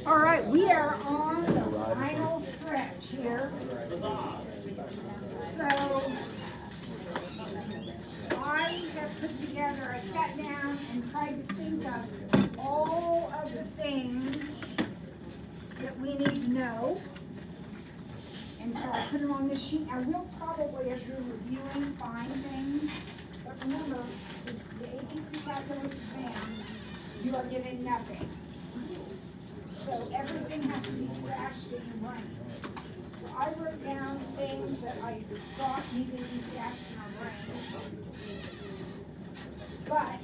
All right, we are on the final stretch here. So I have put together, I sat down and tried to think of all of the things that we need to know. And so I put them on this sheet. I will probably, as you're reviewing, find things. But remember, the AP pre-calculus exam, you are given nothing. So everything has to be stashed in your brain. So I wrote down things that I thought needed to be stashed in our brain. But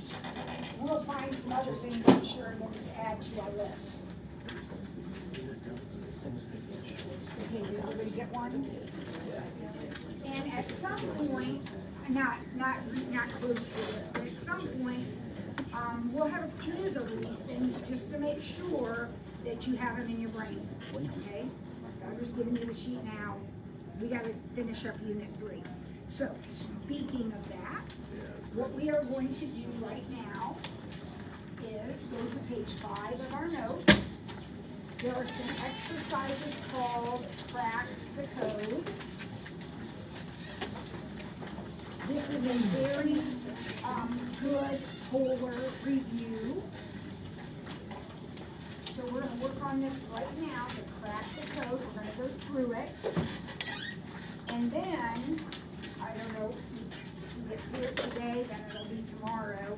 we'll find some other things, I'm sure, that just add to our list. Okay, did everybody get one? And at some point, not close to this, but at some point, we'll have a quiz over these things just to make sure that you have them in your brain. Okay? I'm just giving you the sheet now. We got to finish up Unit 3. So, speaking of that, what we are going to do right now is go to page 5 of our notes. There are some exercises called Crack the Code. This is a very good polar review. So we're going to work on this right now to crack the code. We're going to go through it. And then, I don't know, if we get through it today, then it'll be tomorrow.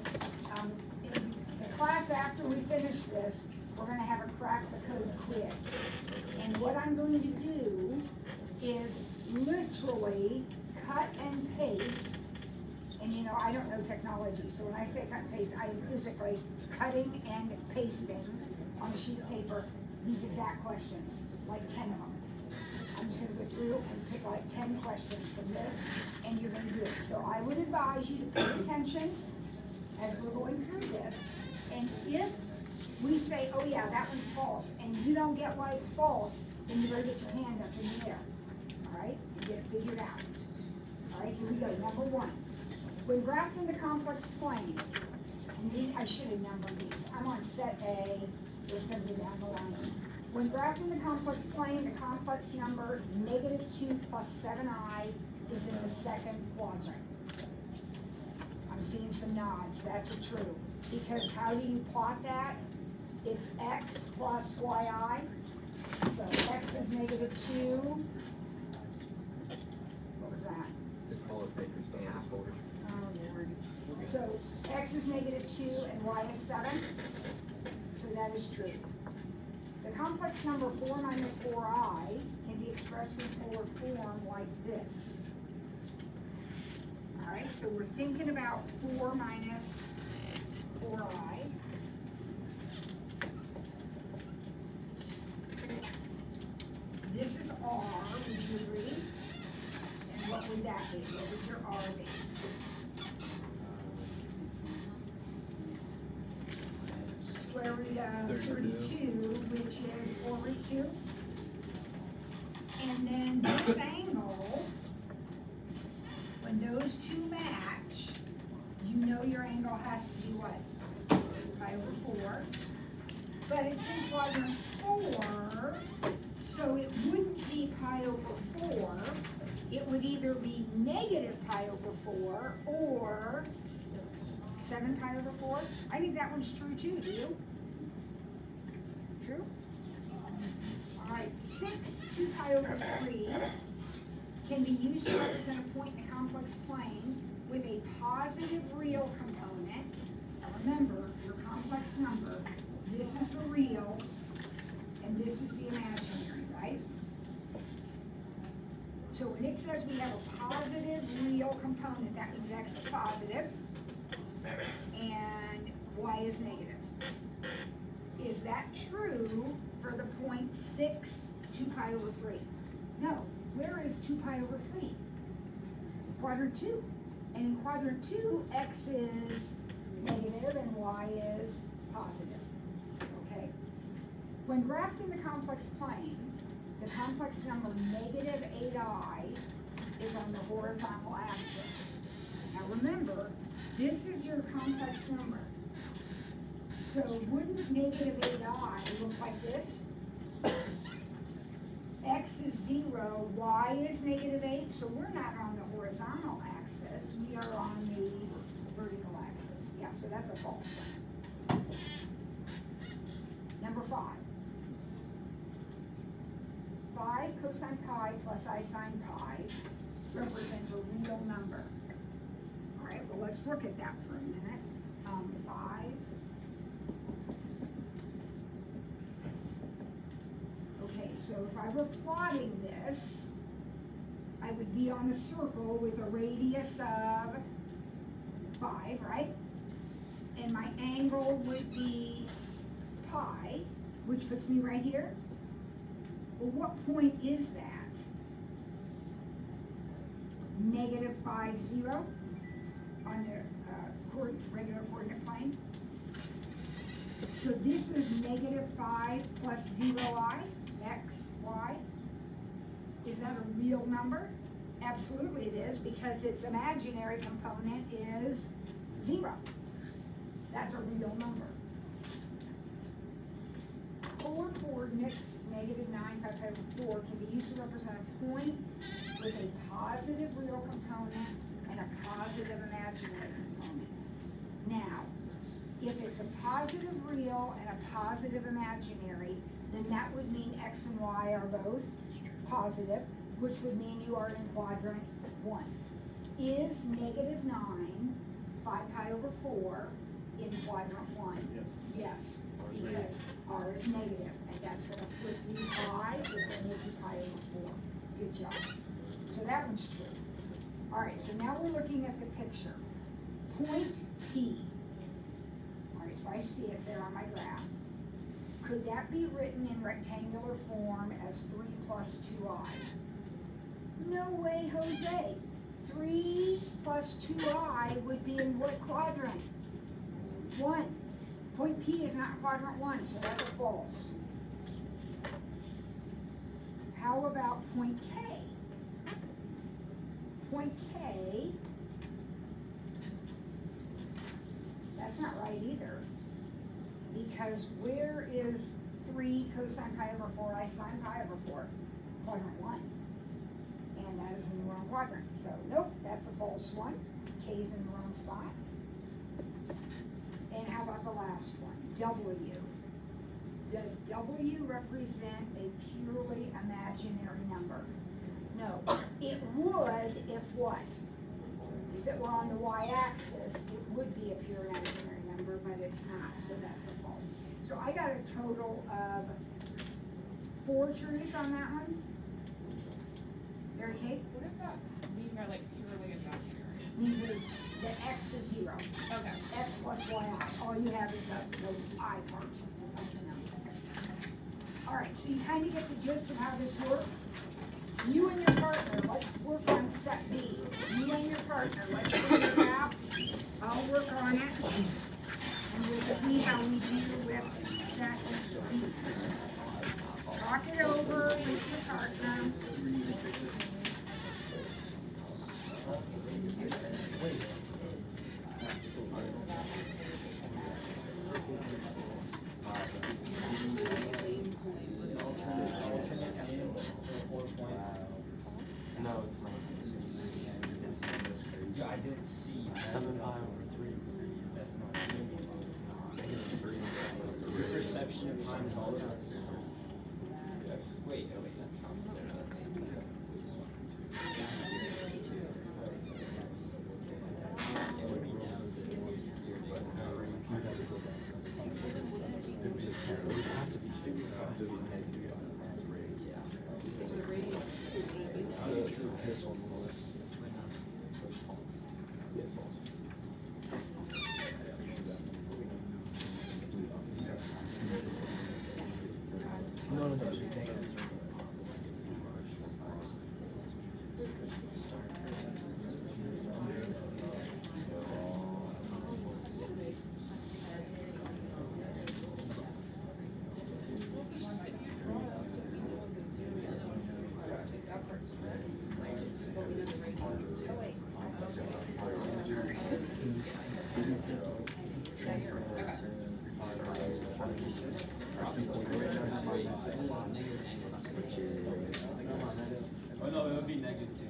In the class after we finish this, we're going to have a crack the code quiz. And what I'm going to do is literally cut and paste. And you know, I don't know technology, so when I say cut and paste, I am physically cutting and pasting on a sheet of paper these exact questions, like 10 of them. I'm just going to go through and pick like 10 questions from this, and you're going to do it. So I would advise you to pay attention as we're going through this. And if we say, oh yeah, that one's false, and you don't get why it's false, then you better get your hand up in the air. All right? You get it figured out. All right, here we go. Number 1. When graphed in the complex plane, and these, I should have numbered these. I'm on set A. There's going to be down the line. When graphed in the complex plane, the complex number -2 plus 7i is in the second quadrant. I'm seeing some nods. That's true. Because how do you plot that? It's x plus yi. So x is -2. What was that? Just call it paper stone folder. Oh, Lord. So x is -2 and y is 7. So that is true. The complex number 4 minus 4i can be expressed in polar form like this. All right, so we're thinking about 4 minus 4i. This is r, would you agree? And what would that be? What would your r be? Square root of 32, which is 4 root 2. And then this angle, when those two match, you know your angle has to be what? Pi over 4. But it's in quadrant 4, so it wouldn't be pi over 4. It would either be negative pi over 4 or 7 pi over 4. I think that one's true too, do you? True? All right, 6 2 pi over 3 can be used to represent a point in a complex plane with a positive real component. Now remember, your complex number, this is the real, and this is the imaginary, right? So when it says we have a positive real component, that means x is positive and y is negative. Is that true for the point 6 2 pi over 3? No. Where is 2 pi over 3? Quadrant 2. And in quadrant 2, x is negative and y is positive. Okay? When graphed in the complex plane, the complex number -8i is on the horizontal axis. Now remember, this is your complex number. So wouldn't -8i look like this? X is 0, Y is -8, so we're not on the horizontal axis, we are on the vertical axis. Yeah, so that's a false one. Number 5. 5 cosine pi plus I sine pi represents a real number. All right, well, let's look at that for a minute. 5. Okay, so if I were plotting this, I would be on a circle with a radius of 5, right? And my angle would be pi, which puts me right here. Well, what point is that? -5, 0 on the regular coordinate plane. So this is -5 plus 0i, x, y. Is that a real number? Absolutely it is, because its imaginary component is 0. That's a real number. Polar coordinates, -9, 5 pi over 4, can be used to represent a point with a positive real component and a positive imaginary component. Now, if it's a positive real and a positive imaginary, then that would mean x and y are both positive, which would mean you are in quadrant 1. Is -9, 5 pi over 4 in quadrant 1? Yes, because r is negative, and that's going to flip you pi, is going to make you pi over 4. Good job. So that one's true. All right, so now we're looking at the picture. Point P. All right, so I see it there on my graph. Could that be written in rectangular form as 3 plus 2i? No way, Jose. 3 plus 2i would be in what quadrant? 1. Point P is not quadrant 1, so that's a false. How about point K? Point K, that's not right either. Because where is 3 cosine pi over 4 I sine pi over 4? Quadrant 1. And that is in the wrong quadrant. So nope, that's a false one. K's in the wrong spot. And how about the last one? W. Does W represent a purely imaginary number? No. It would if what? If it were on the y-axis, it would be a pure imaginary number, but it's not, so that's a false. So I got a total of 4 truths on that one. Mary Kate? What does that mean by like purely imaginary? Means there's, the x is 0. Okay. X plus yi. All you have is the I part of the number. All right, so you kind of get the gist of how this works. You and your partner, let's work on set B. You and your partner, let's figure it out. I'll work on it. And we'll see how we deal with set B. Talk it over with your partner. No, it's not. It's not this crazy. Yeah, I didn't see. 7 pi over 3. That's not. Your perception of time is all about. Wait, no, wait, that's not. No, Oh no, it would be negative 2.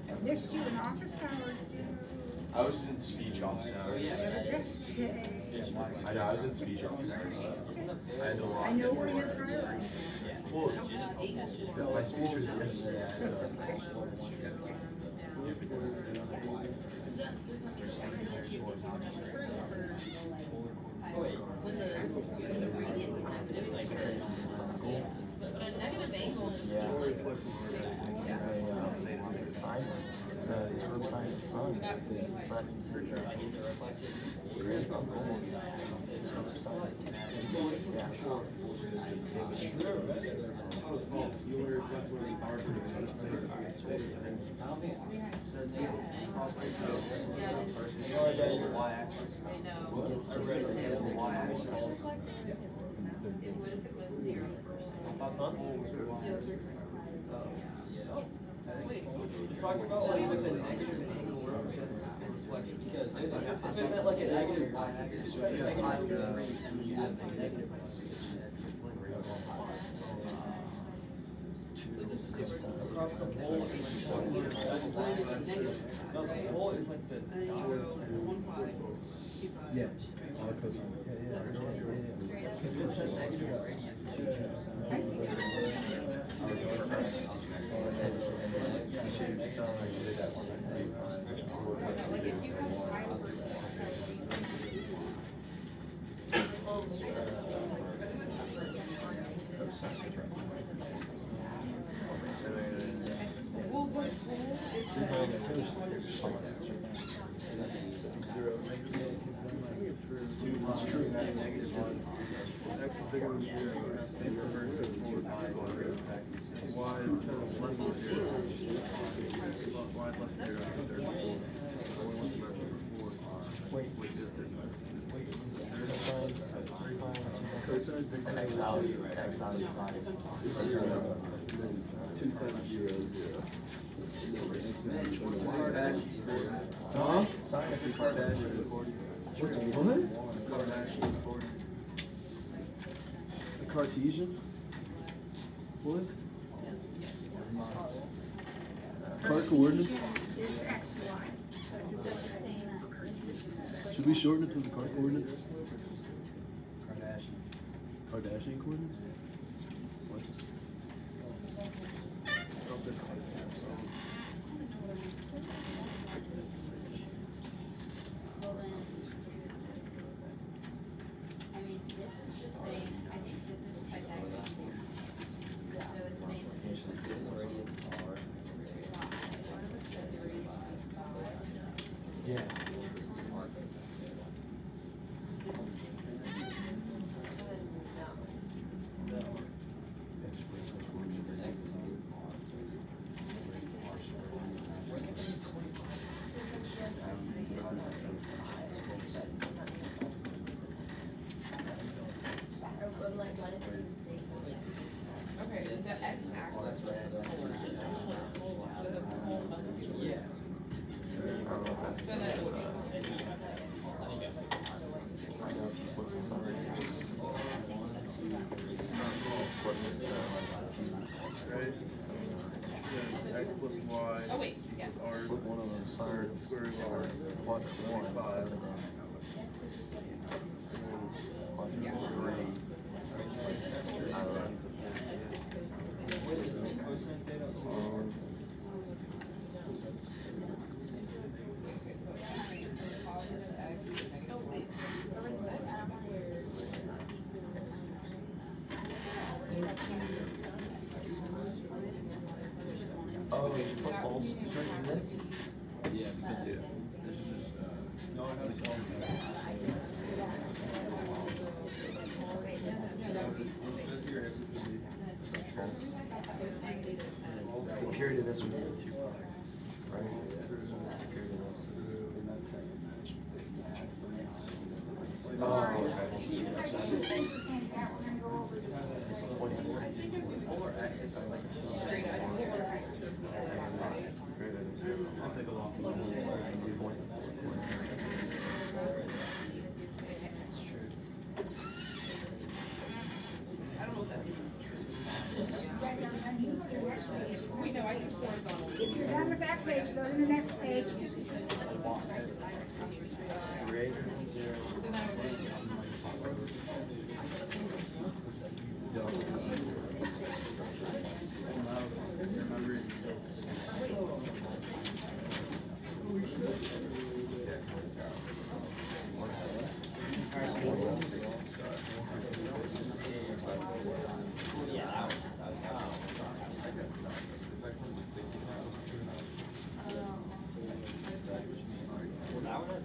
I missed you in office hours, dude. I was in speech office hours. Yesterday. I know, I was in speech office hours. I had a lot. I know where you're prioritizing. Well, my speech was yesterday. It's a sign. It's a herb sign of the sun. So that means his great uncle is herb sign. Yeah. He gets to It's talking about like with a negative angle rotates and reflected because if it meant like a negative y-axis, it says negative 3 and you add the negative 1. Across the pole, it's negative. No, the pole is like the dotted center. Yeah. If it's a negative radius, it should choose. It's true, not negative 1. Actually bigger than 0. They refer to it more y is kind of less than 0. Y is less than 0. Wait, is this sign 3 pi and 2 pi? The X value divided. 2 times 0 is 0. Huh? Sign It's a Kardashian recording. What? Kardashian recording. A Cartesian? What? Car coordinates? Is X, Y. That's a different name for Cartesian. Should we shorten it to the car coordinates? Kardashian. Kardashian coordinates? What? Well then, I mean, this is just saying, I think this is Pythagorean theorem. So it's saying. Yeah. Okay, is that X axis the polar so the pole must be. Yeah. So that it would be. I know if you flip the sign, it just flips it so Right? Yeah, X plus Y. Oh wait, yes. R. flip one of those signs or quadrant 1, that's a no. Quadrant 3, I don't know. What is it? Cosine theta? Oh, you put false in this? Yeah, because this is just, no, I have it all. Period of this would be 2 pi, right? Period of this is. Oh, okay. We're gonna go over this. What's it? Polar axis is like straight up. I'll take a look. I don't know what that means. Right down underneath the next page. We know I do horizontal. If you're done with that page, go to the next page. Greater than 0. So now we're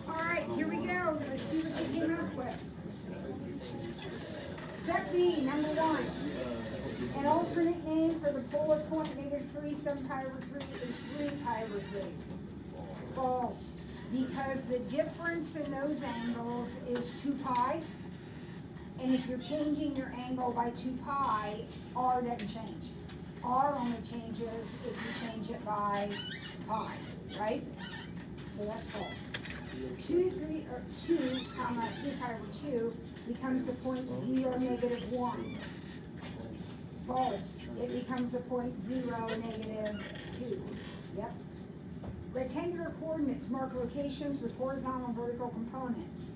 All right, here we go. Let's see what they came up with. Set B, number 1. An alternate name for the polar point -3 sum pi over 3 is 3 pi over 3. False, because the difference in those angles is 2 pi. And if you're changing your angle by 2 pi, R doesn't change. R only changes if you change it by pi, right? So that's false. 2 comma 3 pi over 2 becomes the point 0, -1. False. It becomes the point 0, -2. Yep. Rectangular coordinates mark locations with horizontal and vertical components,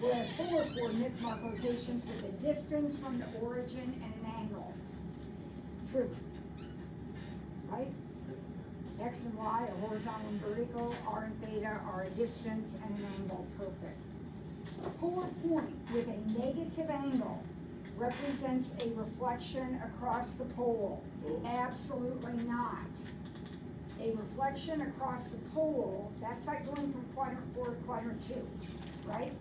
whereas polar coordinates mark locations with a distance from the origin and an angle. True. Right? X and Y are horizontal and vertical, R and theta are a distance and an angle. Perfect. A polar point with a negative angle represents a reflection across the pole. Absolutely not. A reflection across the pole, that's like going from quadrant 4 to quadrant 2, right?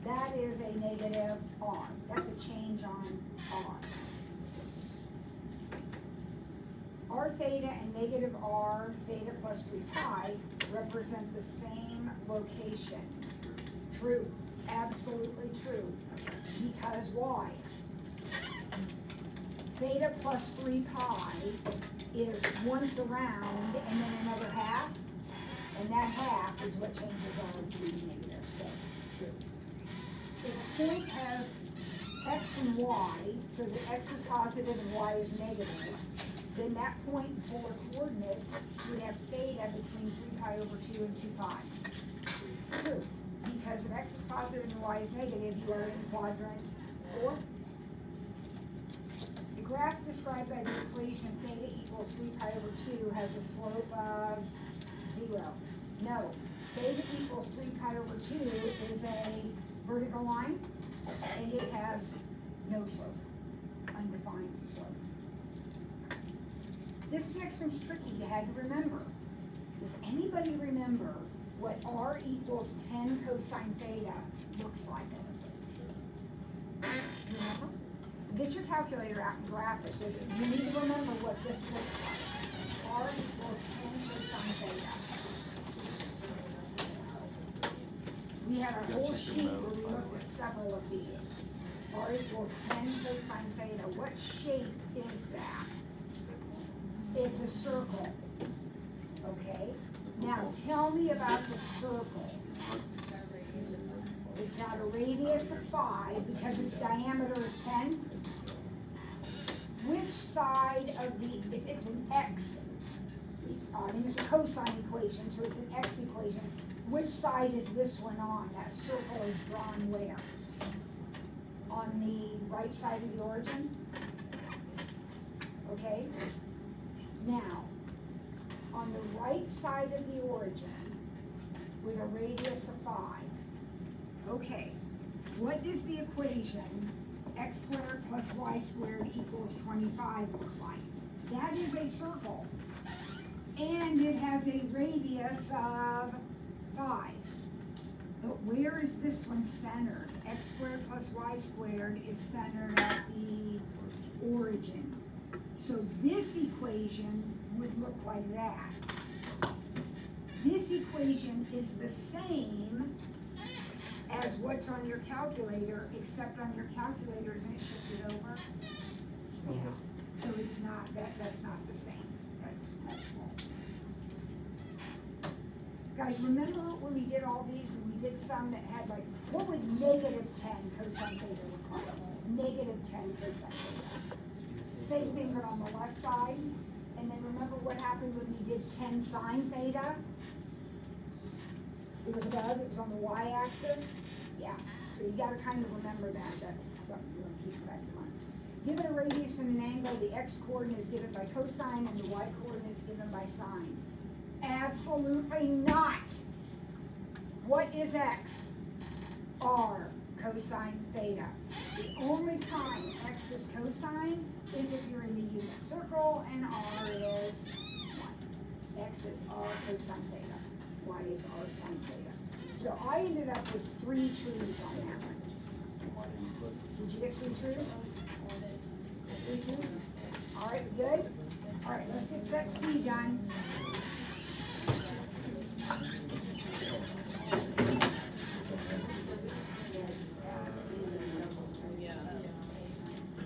That is a negative R. That's a change on R. R theta and negative R theta plus 3 pi represent the same location. True. Absolutely true. Because why? Theta plus 3 pi is once around and then another half, and that half is what changes R to be negative. So if a point has X and Y, so that X is positive and Y is negative, then that point in polar coordinates would have theta between 3 pi over 2 and 2 pi. True, because if X is positive and Y is negative, you are in quadrant 4. The graph described by the equation theta equals 3 pi over 2 has a slope of 0. No, theta equals 3 pi over 2 is a vertical line, and it has no slope, undefined slope. This next one's tricky, you had to remember. Does anybody remember what R equals 10 cosine theta looks like? Remember? Get your calculator out and graph it. You need to remember what this looks like. R equals 10 cosine theta. We had a whole sheet where we looked at several of these. R equals 10 cosine theta. What shape is that? It's a circle. Okay? Now tell me about the circle. It's got a radius of 5 because its diameter is 10. Which side of the, if it's an X, it's a cosine equation, so it's an X equation. Which side is this one on? That circle is drawn where? On the right side of the origin? Okay? Now, on the right side of the origin, with a radius of 5, okay, what is the equation x squared plus y squared equals 25 look like? That is a circle. And it has a radius of 5. But where is this one centered? X squared plus y squared is centered at the origin. So this equation would look like that. This equation is the same as what's on your calculator, except on your calculator, isn't it shifted over? Yeah. So it's not, that's not the same. That's false. Guys, remember when we did all these and we did some that had like, what would negative 10 cosine theta look like? Negative 10 cosine theta. Same thing but on the left side. And then remember what happened when we did 10 sine theta? It was above, it was on the y-axis. Yeah, so you gotta kind of remember that. That's something you wanna keep back in mind. Given a radius and an angle, the x-coordinate is given by cosine and the y-coordinate is given by sine. Absolutely not. What is x? R, cosine theta. The only time x is cosine is if you're in the unit circle and R is 1. X is R cosine theta. Y is R sine theta. So I ended up with 3 truths on that one. Did you get 3 truths? 3 truths? All right, good. All right, let's get set C done.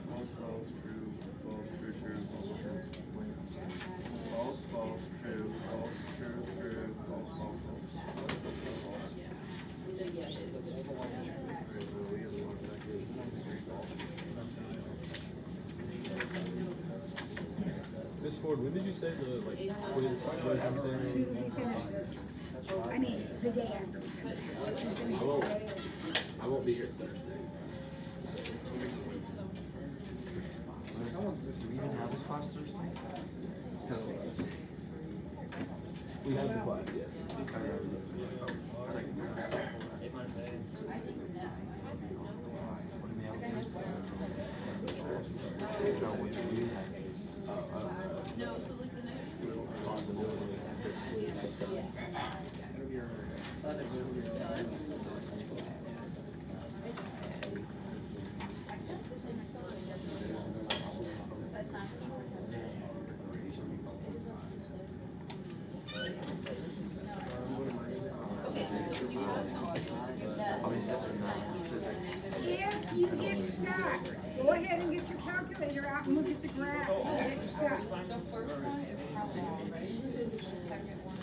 False, false, true, false, true, true, false, true. False, false, true, false, true, true, false, false, false. Miss Ford, when did you say the quiz As soon as we finish this. I mean, the day after we finish this. So we finish it today. I won't be here Thursday. Do we even have this class Thursday? It's kind of like we have the class, yes. Second class. What do we have? No, what do we have? No, so like the next. Possibility. I'll be such a physics. If you get stuck, go ahead and get your calculator out and look at the graph. If you get stuck. The first one is parallel, right? The second one.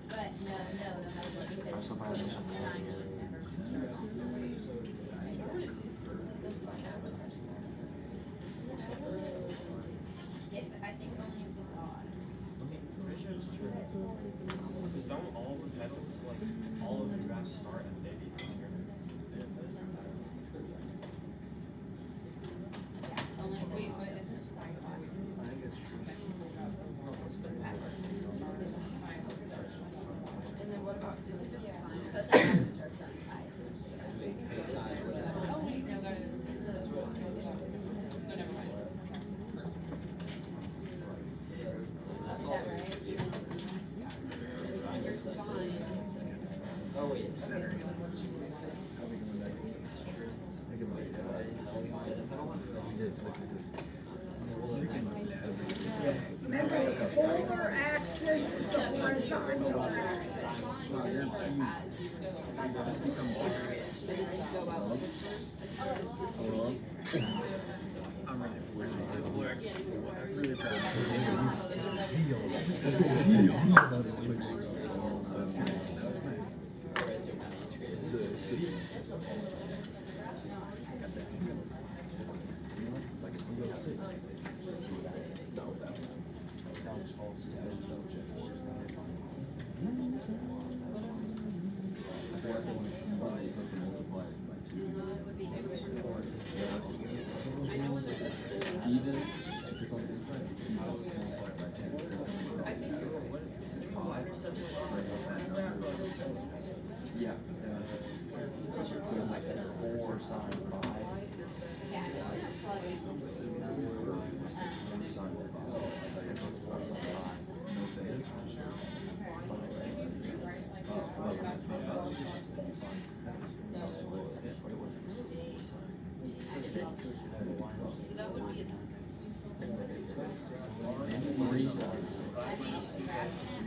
But no matter what, because I'm so glad there's something sign here. should never be started. If, I think only if it's odd. Because don't all the petals, like, all of the grass start at baby here? Only if Wait, it's but is it sidewise? I think it's true. What's the pattern? And then what about, is it sign? Because that never starts on 5. Oh, wait, no, that is. So never mind. Is that right? Your sign. Oh, wait, it's center. Remember, the polar axis is the horizontal axis. Really proud. I know when there's Even if it's on the inside, I would multiply it by 10. I think you're right. Yeah. So it's like 4 sine 5. Yeah, it's not plugging. It's 4 sine 5. No phase. 6. So that would be, And then if it's 3 sine 6. I mean, if you're asking it,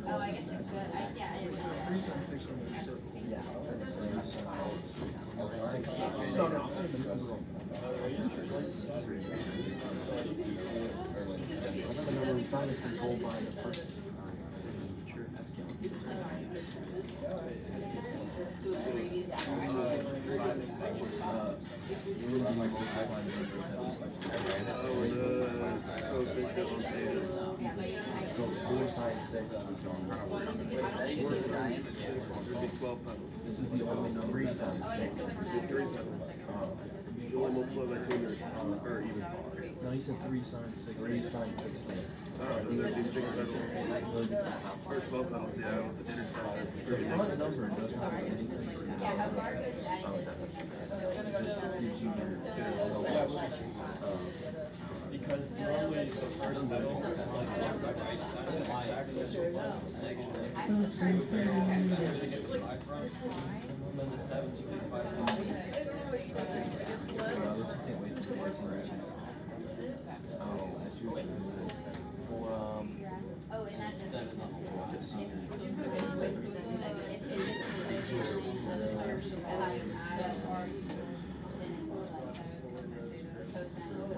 oh, I guess it could, yeah, it would. 3 sine 6 on the circle. Yeah. No, I'm saying the number of sign is controlled by the first. So 4 sine 6. There'd be 12 petals. This is the only number. 3 sine 6. It'd be 3 petals. You only multiply by 2 or even bar. No, you said 3 sine 6. 3 sine 16. Then there'd be 6 petals. Or 12 petals, yeah, with the inner side. The front number doesn't have anything. Yeah, how far goes that into Because normally the first metal is like on the right side of the y-axis, so it's negative. That's where you get the 5 from. And then the 7 to the 5 from. oh, and that's a. 7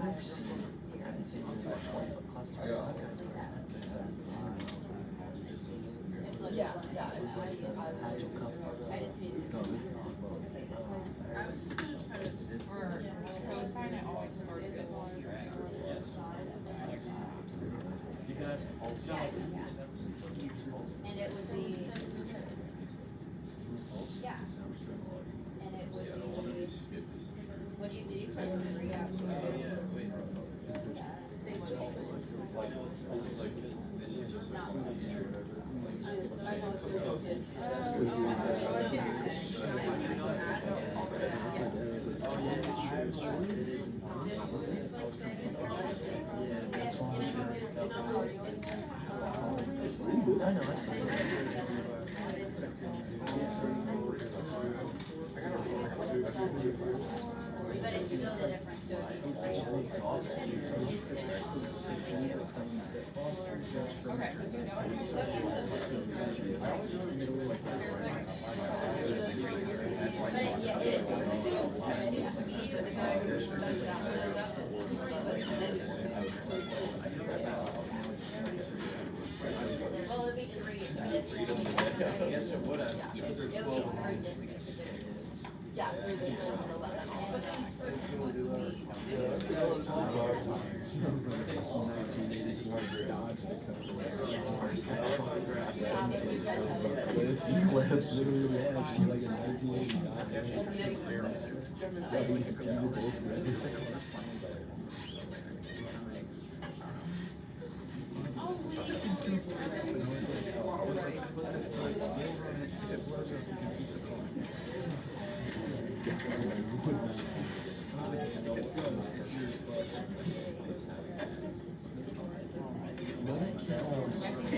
I haven't seen this like 20-foot cluster. Yeah, It was like the Agile Cup. I just need. For cosine, it always starts at 1. You can have Yeah, and it would be. Yeah. And it would be. What do you, did you put 3 out? I know, I've seen it. But it's still the difference, so it'd be. It's just exhausting. Okay. But it, yeah, it is. Well, it'd be 3. Yes, it would have. Yeah. Eclipse literally have seen like a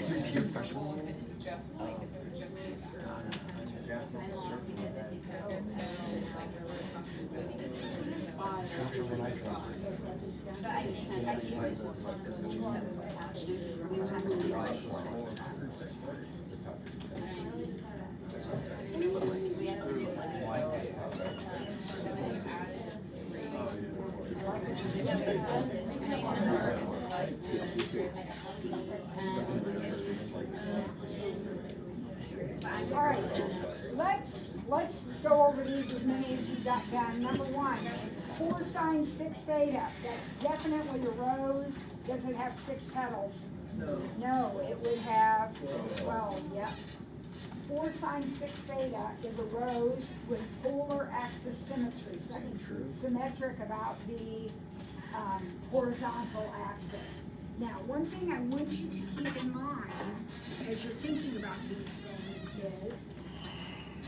Who's here freshman? It's just like, if it would just be that. Transfer when I transfer. But I think this was one of the ones that we would have to do. We have to do like. All right, let's go over these as many as you've got done. Number 1, 4 sine 6 theta. That's definitely a rose. Does it have 6 petals? No, it would have 12, yep. 4 sine 6 theta is a rose with polar axis symmetry, something symmetric about the horizontal axis. Now, one thing I want you to keep in mind as you're thinking about these things is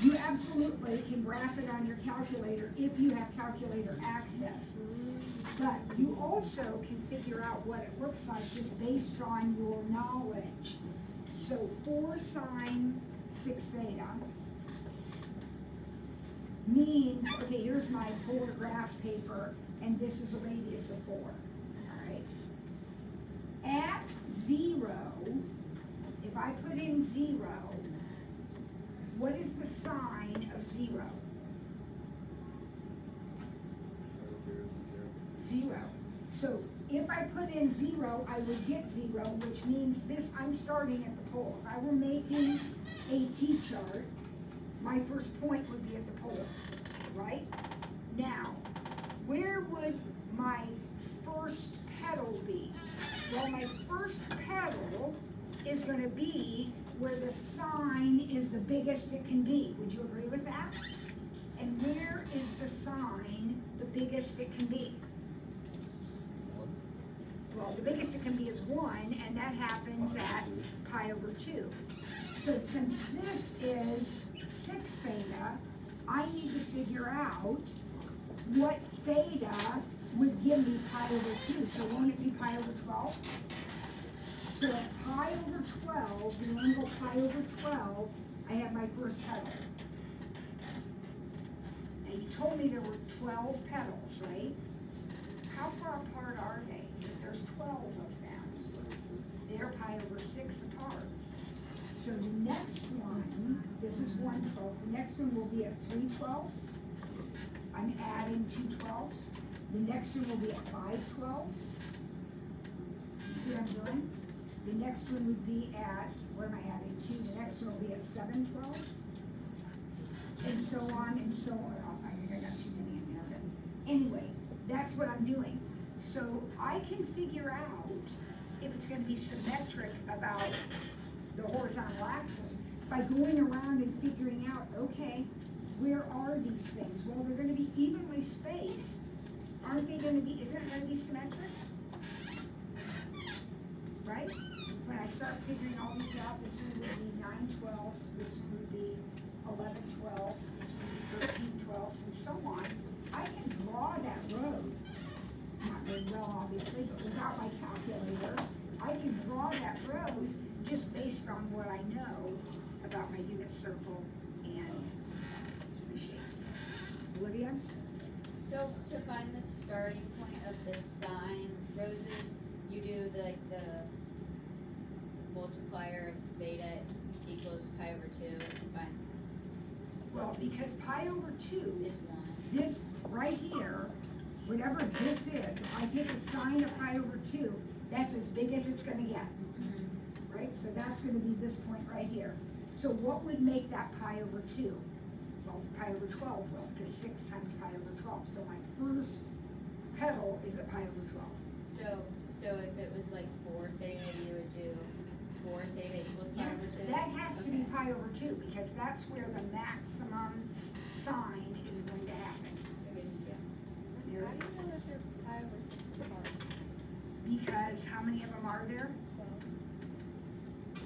you absolutely can graph it on your calculator if you have calculator access. But you also can figure out what it looks like just based on your knowledge. So 4 sine 6 theta means, okay, here's my polar graph paper, and this is a radius of 4, all right? At 0, if I put in 0, what is the sign of 0? 0. So if I put in 0, I would get 0, which means this, I'm starting at the pole. If I were making a T-chart, my first point would be at the pole, right? Now, where would my first pedal be? Well, my first pedal is going to be where the sign is the biggest it can be. Would you agree with that? And where is the sign the biggest it can be? Well, the biggest it can be is 1, and that happens at pi over 2. So since this is 6 theta, I need to figure out what theta would give me pi over 2. So won't it be pi over 12? So at pi over 12, the angle pi over 12, I have my first pedal. Now you told me there were 12 pedals, right? How far apart are they? If there's 12 of them, they're pi over 6 apart. So the next one, this is 1/12, the next one will be at 3/12. I'm adding 2/12. The next one will be at 5/12. You see what I'm doing? The next one would be at, where am I adding 2? The next one will be at 7/12. And so on and so on. Oh, I think I got too many in there, but anyway, that's what I'm doing. So I can figure out if it's going to be symmetric about the horizontal axis by going around and figuring out, okay, where are these things? Well, they're going to be evenly spaced. Aren't they going to be, isn't it going to be symmetric? Right? When I start figuring all these out, this one would be 9/12, this would be 11/12, this would be 13/12, and so on. I can draw that rose, not very well obviously, but without my calculator, I can draw that rose just based on what I know about my unit circle and the shapes. Olivia? So to find the starting point of the sine roses, you do the multiplier of beta equals pi over 2, and find Well, because pi over 2, is 1. this right here, whatever this is, if I take a sine of pi over 2, that's as big as it's gonna get, right? So that's gonna be this point right here. So what would make that pi over 2? Well, pi over 12 will, because 6 times pi over 12. So my first pedal is at pi over 12. So if it was like 4 theta, you would do 4 theta equals pi Yeah, over 2? that has to be Okay. pi over 2, because that's where the maximum sine is going to happen. Okay, yeah. There- How do you know that they're pi over 6 apart? Because how many of them are there? Well,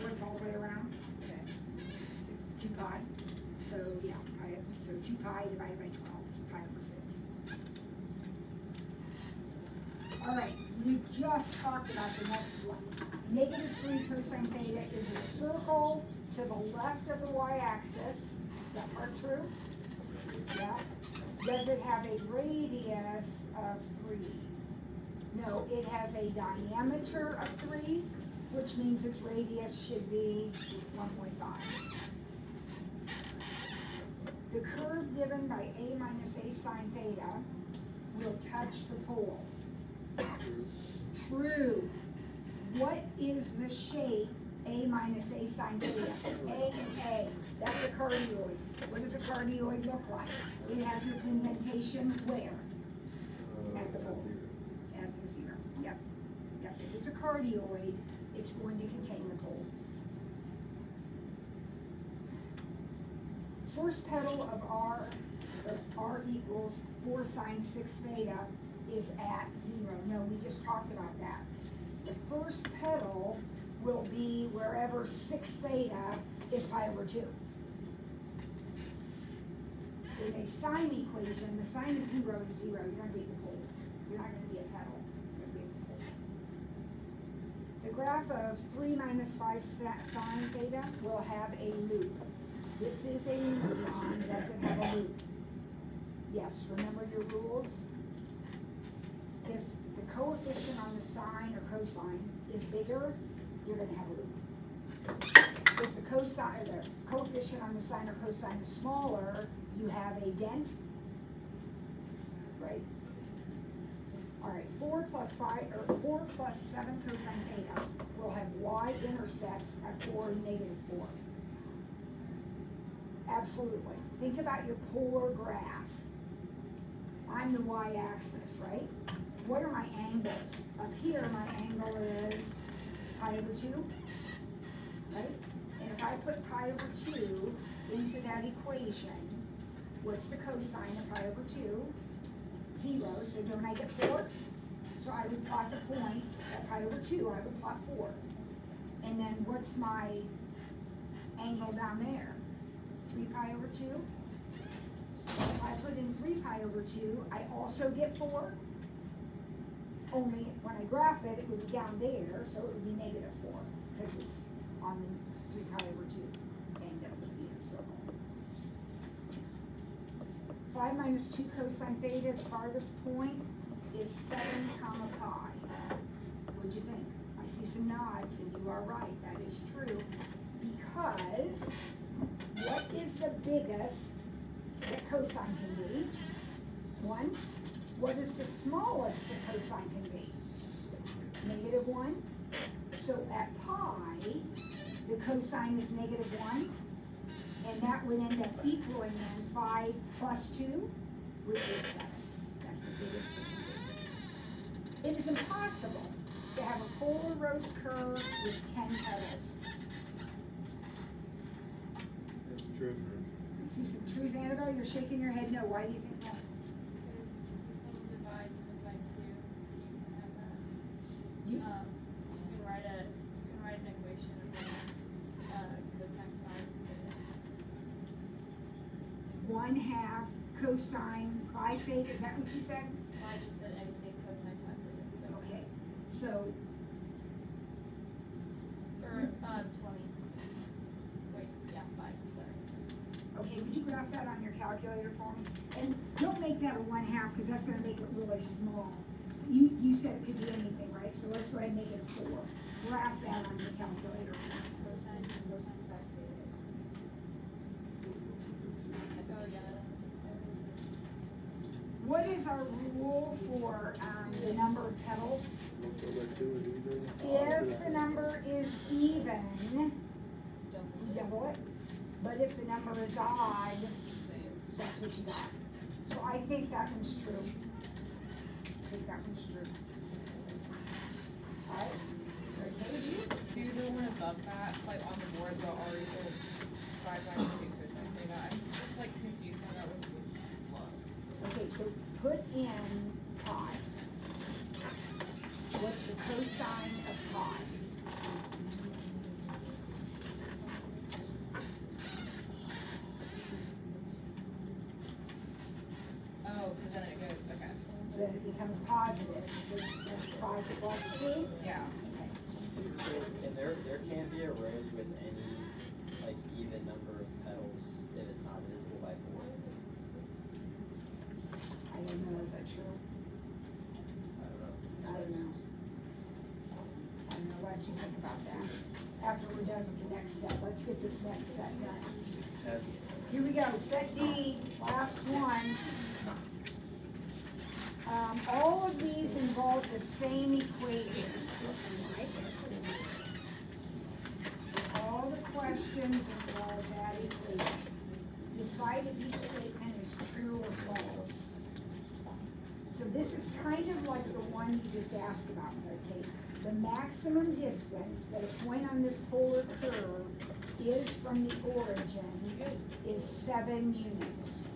What's all the way around? okay. 2 pi. So, yeah, so 2 pi divided by 12, pi over 6. All right, we just talked about the next one. -3 cosine theta is a circle to the left of the y-axis. Is that part true? Yeah. Does it have a radius of 3? No, it has a diameter of 3, which means its radius should be 1.5. The curve given by a minus a sine theta will touch the pole. True. What is the shape a minus a sine theta? A and A. That's a cardioid. What does a cardioid look like? It has its indentation where? At the pole. At the 0. Yep. Yep. If it's a cardioid, it's going to contain the pole. First pedal of R equals 4 sine 6 theta is at 0. No, we just talked about that. the first pedal will be wherever 6 theta is pi over 2. In a sine equation, the sine of 0 is 0. You're going to be at the pole. You're not going to be a pedal. You're going to be at the pole. The graph of 3 minus 5 sine theta will have a loop. This is a unison. Does it have a loop? Yes. Remember your rules? If the coefficient on the sine or cosine is bigger, you're going to have a loop. If the cosine or the coefficient on the sine or cosine is smaller, you have a dent, right? All right, 4 plus 7 cosine theta will have y-intercepts at 4 and negative 4. Absolutely. Think about your polar graph. I'm the y-axis, right? What are my angles? Up here, my angle is pi over 2, right? And if I put pi over 2 into that equation, what's the cosine of pi over 2? 0, so don't I get 4? So I would plot the point at pi over 2, I would plot 4. And then what's my angle down there? 3 pi over 2? If I put in 3 pi over 2, I also get 4. Only when I graph it, it would be down there, so it would be negative 4, because it's on the 3 pi over 2, and that would be in a circle. 5 minus 2 cosine theta, the farthest point is 7 comma pi. What'd you think? I see some nods, and you are right, that is true, because what is the biggest that cosine can be? 1. What is the smallest that cosine can be? Negative 1. So at pi, the cosine is negative 1, and that would end up equaling then 5 plus 2, which is 7. That's the biggest it can be. It is impossible to have a polar rose curve with 10 petals. True. You see some truth, Annabelle? You're shaking your head no. Why do you think that? Because you can divide 10 by 2, so you can have that. You, You can write an equation of cosine 5 theta. 1/2 cosine 5 theta, is that what you said? Well, I just said anything cosine 5 theta. Okay, so, Or 20. Wait, yeah, 5, sorry. okay, would you graph that on your calculator for me? And don't make that a 1/2, because that's gonna make it really small. You said it could be anything, right? So let's go ahead and make it a 4. Graph that on your calculator. Cosine 5 theta. Oh, yeah, What is our rule for the number of petals? If the number is even, we double it. But if the number is odd, that's what you got. So I think that one's true. I think that one's true. Alright, okay with you? See the one above that, like on the board, the R equals 5 by 2 cosine theta. I'm just like confused how that would look. Okay, so put in pi. What's the cosine of pi? Oh, so then it goes, okay. So then it becomes positive. So it's 5 plus 2? Yeah. Okay. And there can't be a rose with any, like, even number of petals if it's not divisible by 4. I don't know, is that true? I don't know. I don't know. I don't know, why don't you think about that? After we're done with the next set, let's get this next set done. Here we go, set D, last one. All of these involve the same equation, looks like. So all the questions involve that equation. Decide if each statement is true or false. So this is kind of like the one you just asked about, okay? The maximum distance that a point on this polar curve is from the origin is 7 units.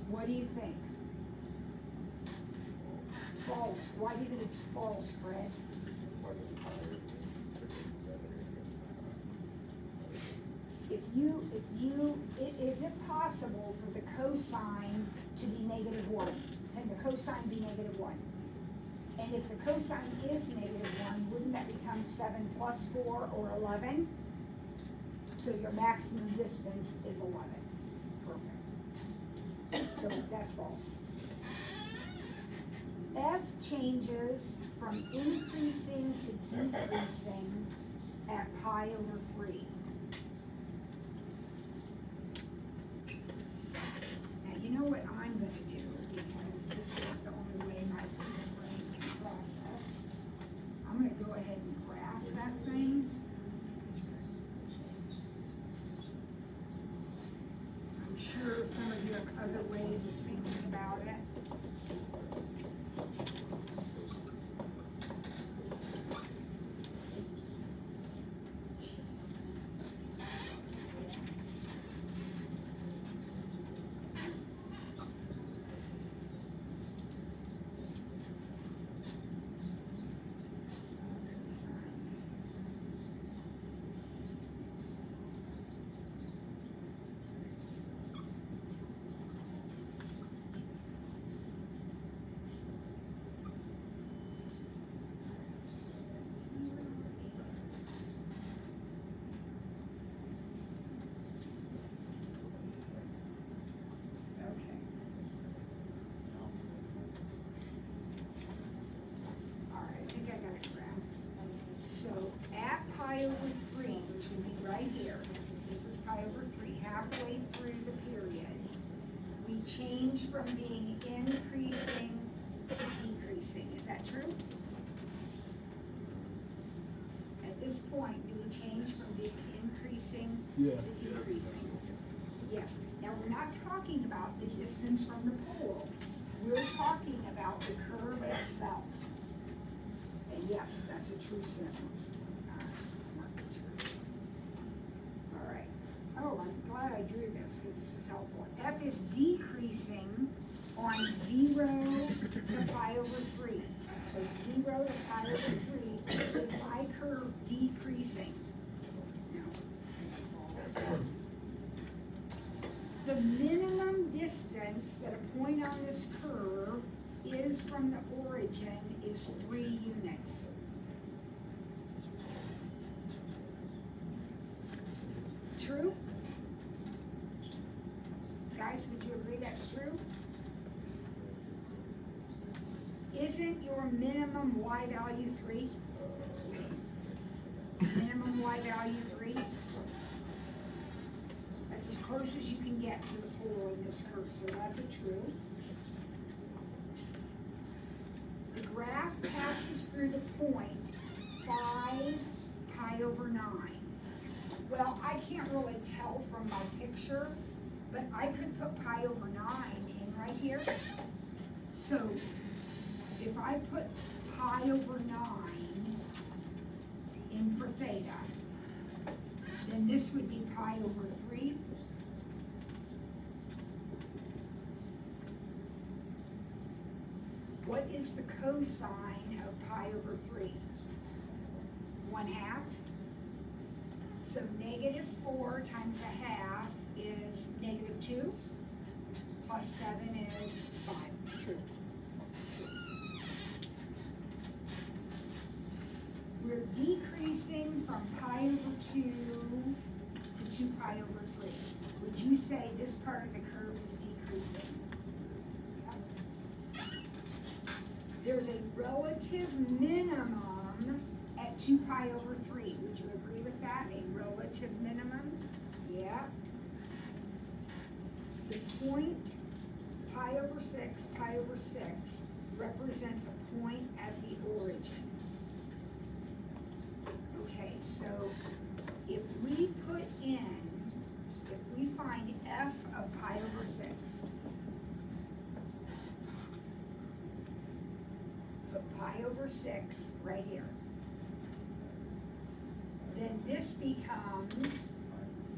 What do you think? false? Why do you think it's false, Fred? Is it possible for the cosine to be -1? Can the cosine be -1? And if the cosine is -1, wouldn't that become 7 plus 4 or 11? So your maximum distance is 11. Perfect. So that's false. F changes from increasing to decreasing at pi over 3. Now, you know what I'm going to do, because this is the only way my brain can process. I'm going to go ahead and graph that thing. I'm sure some of you have other ways of thinking about it. So at pi over 3, which would be right here, this is pi over 3, halfway through the period, we change from being increasing to decreasing. Is that true? At this point, do we change from being increasing Yeah. to decreasing? Yes. Now, we're not talking about the distance from the pole. We're talking about the curve itself. And yes, that's a true sentence. Mark it true. All right. Oh, I'm glad I drew this because this is helpful. F is decreasing on 0 to pi over 3. So 0 to pi over 3 is my curve decreasing. The minimum distance that a point on this curve is from the origin is 3 units. True? Guys, would you agree that's true? Isn't your minimum y value 3? Minimum y value 3? That's as close as you can get to the pole in this curve, so that's a true. The graph passes through the point 5 pi over 9. Well, I can't really tell from my picture, but I could put pi over 9 in right here. So if I put pi over 9 in for theta, then this would be pi over 3. What is the cosine of pi over 3? 1/2. So -4 times 1/2 is -2, plus 7 is 5. True. We're decreasing from pi over 2 to 2 pi over 3. Would you say this part of the curve is decreasing? There's a relative minimum at 2 pi over 3. Would you agree with that? A relative minimum? Yeah. The point pi over 6 represents a point at the origin. Okay, so if we find f of pi over 6, put pi over 6 right here, then this becomes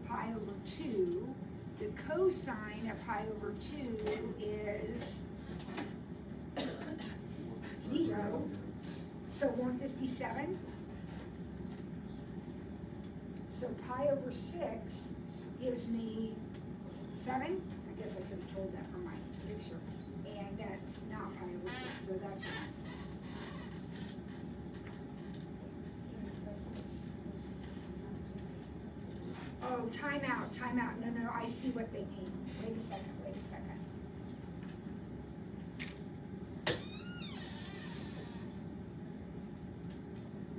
pi over 2. The cosine of pi over 2 is 0. So won't this be 7? So pi over 6 gives me 7. I guess I could have told that from my picture. And that's not pi over 6, so that's wrong. Oh, time out. No, I see what they mean. Wait a second.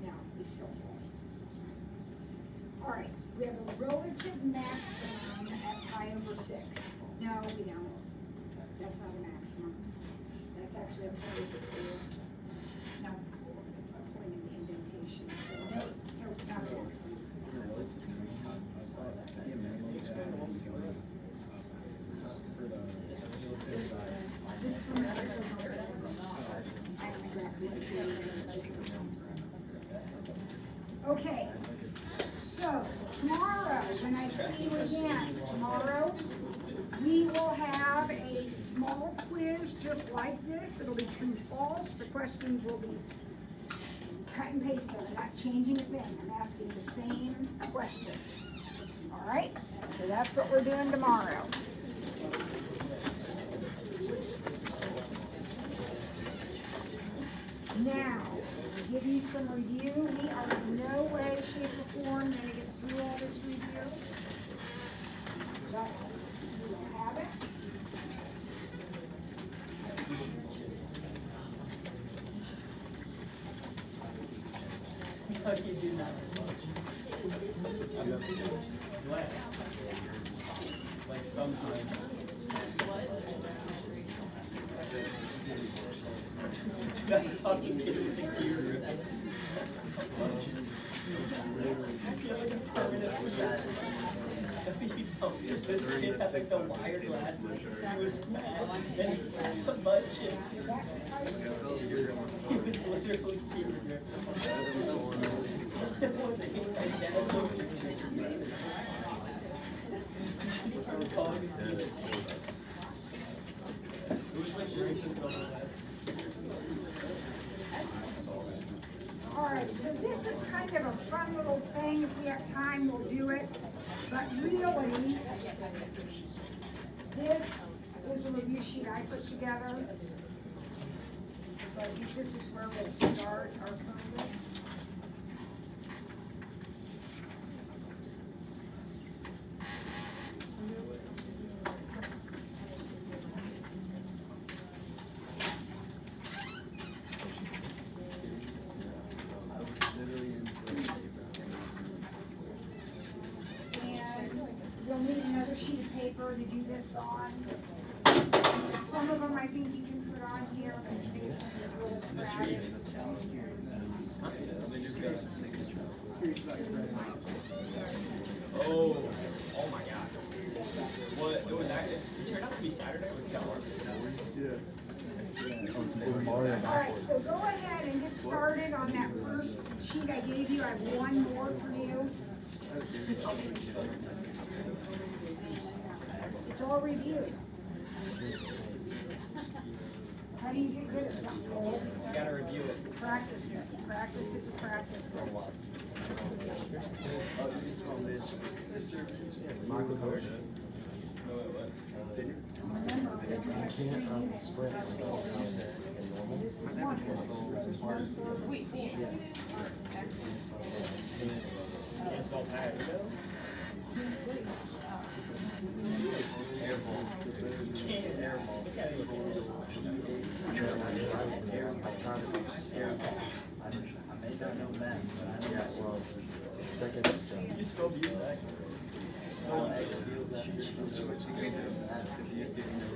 No, it's still false. All right, we have a relative maximum at pi over 6. No, we don't. That's not a maximum. That's actually a point of the, not a point in the indentation. So, no, not a maximum. This one's I don't exactly okay, so tomorrow, when I see you again, tomorrow, we will have a small quiz just like this. It'll be true, false. The questions will be cut and pasted. I'm not changing a thing. I'm asking the same questions. All right, so that's what we're doing tomorrow. Now, to give you some review, we are in no way, shape, or form going to get through all this review. But we will have it. How do you do that? Like sometimes. I saw some kid with a gear. This kid had like the wire glasses. He was mad. And he had a bunch of he was literally gear ripped. It was identical. It was like during the summer last. All right, so this is kind of a fun little thing. If we have time, we'll do it. But really, this is a review sheet I put together. So I think this is where we'll start our focus. You'll need another sheet of paper to do this on. Some of them I think you can put on here, but I think it's going to be a little sporadic. Oh my God. What, it was actually, it turned out to be Saturday with Keller. Alright, so go ahead and get started on that first sheet I gave you. I have one more for you. It's all reviewed. How do you get good at something? You gotta review it. Practice it, practice it, practice it. Michael Coach. Remember, we only have 3 units. sprint. This is one. There's 1 for Wait, Can't spell tag. Airball. Can't airball. Look at it. You spelled Busac.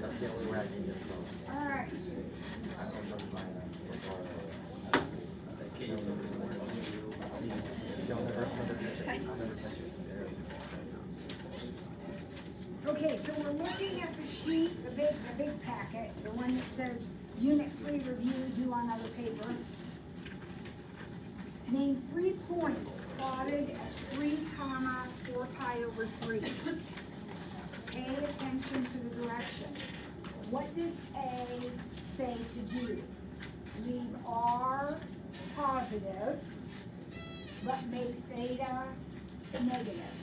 That's the only way I can get close. Alright. Okay, so we're looking at the sheet, the big packet, the one that says Unit 3 review due on other paper. Name 3 points plotted at 3, 4 pi over 3. Pay attention to the directions. What does A say to do? leave R positive, but make theta negative.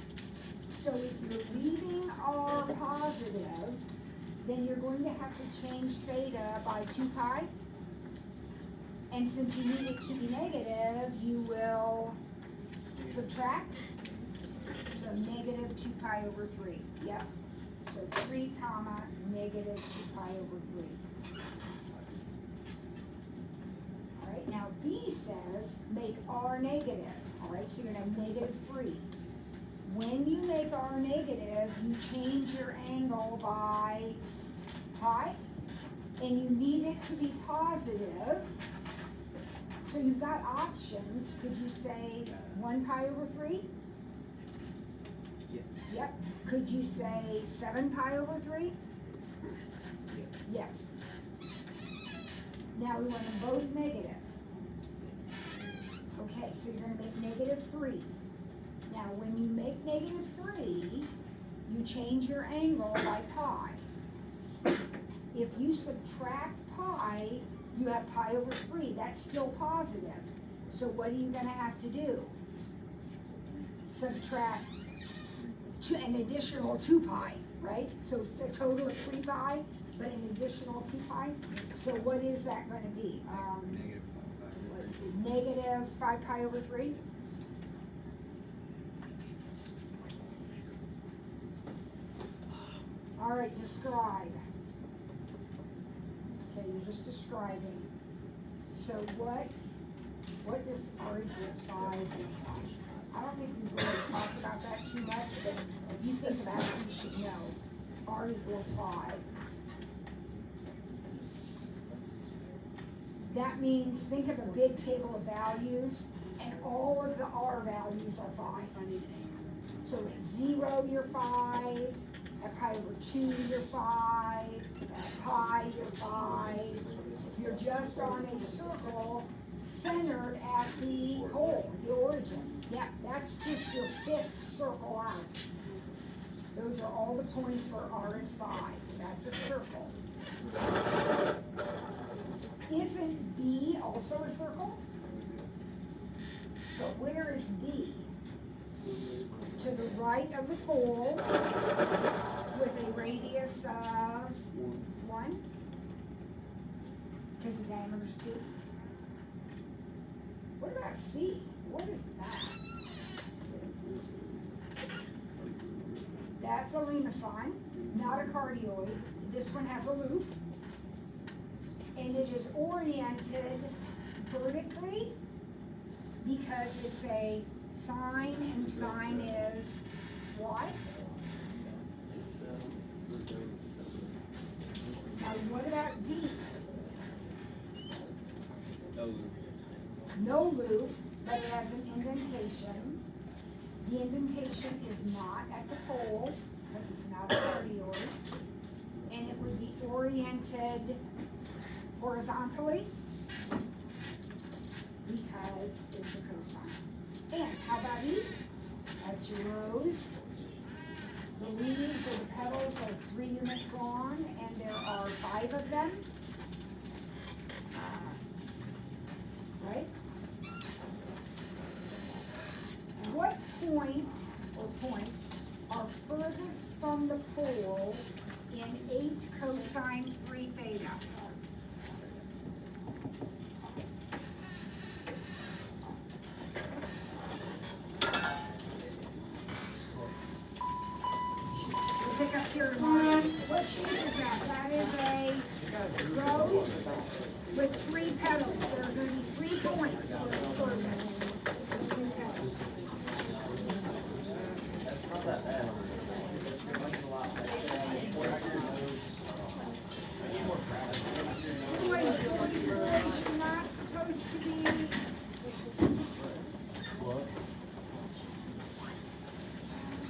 So if you're leaving R positive, then you're going to have to change theta by 2 pi. And since you need it to be negative, you will subtract. So negative 2 pi over 3. Yep. So 3 comma negative 2 pi over 3. All right, now B says make R negative. All right, so you're gonna have negative 3. When you make R negative, you change your angle by pi, and you need it to be positive. So you've got options. Could you say 1 pi over 3? Yeah. Yep. Could you say 7 pi over 3? Yes. Now we want them both negative. Okay, so you're gonna make negative 3. Now when you make negative 3, you change your angle by pi. If you subtract pi, you have pi over 3. That's still positive. So what are you gonna have to do? Subtract an additional 2 pi, right? So a total of 3 pi, but an additional 2 pi. So what is that going to be? Let's see, negative 5 pi over 3. All right, describe. Okay, you're just describing. So what does R equals 5 look like? I don't think we've really talked about that too much, but if you think about it, you should know. R equals 5. That means, think of a big table of values, and all of the R values are 5. So at 0, you're 5. At pi over 2, you're 5. At pi, you're 5. You're just on a circle centered at the pole, the origin. Yeah, that's just your 5th circle out. Those are all the points where R is 5. That's a circle. Isn't B also a circle? But where is B? To the right of the pole with a radius of 1. Because the diameter is 2. What about C? What is that? That's a lima sign, not a cardioid. This one has a loop. And it is oriented vertically because it's a sine, and sine is what? Now what about D? No loop. No loop, but it has an indentation. The indentation is not at the pole, because it's not a cardioid. And it would be oriented horizontally, because it's a cosine. And how about E? At your rows, the leaves or the petals are 3 units long, and there are 5 of them. Right? What point or points are furthest from the pole in 8 cosine 3 theta? We'll pick up here tomorrow. What shape is that? That is a rose with 3 petals. There are going to be 3 points where it's furthest. 3 petals. Boys, you're not supposed to be. We're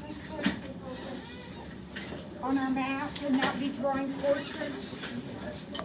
supposed to be focused on our map and not be drawing portraits.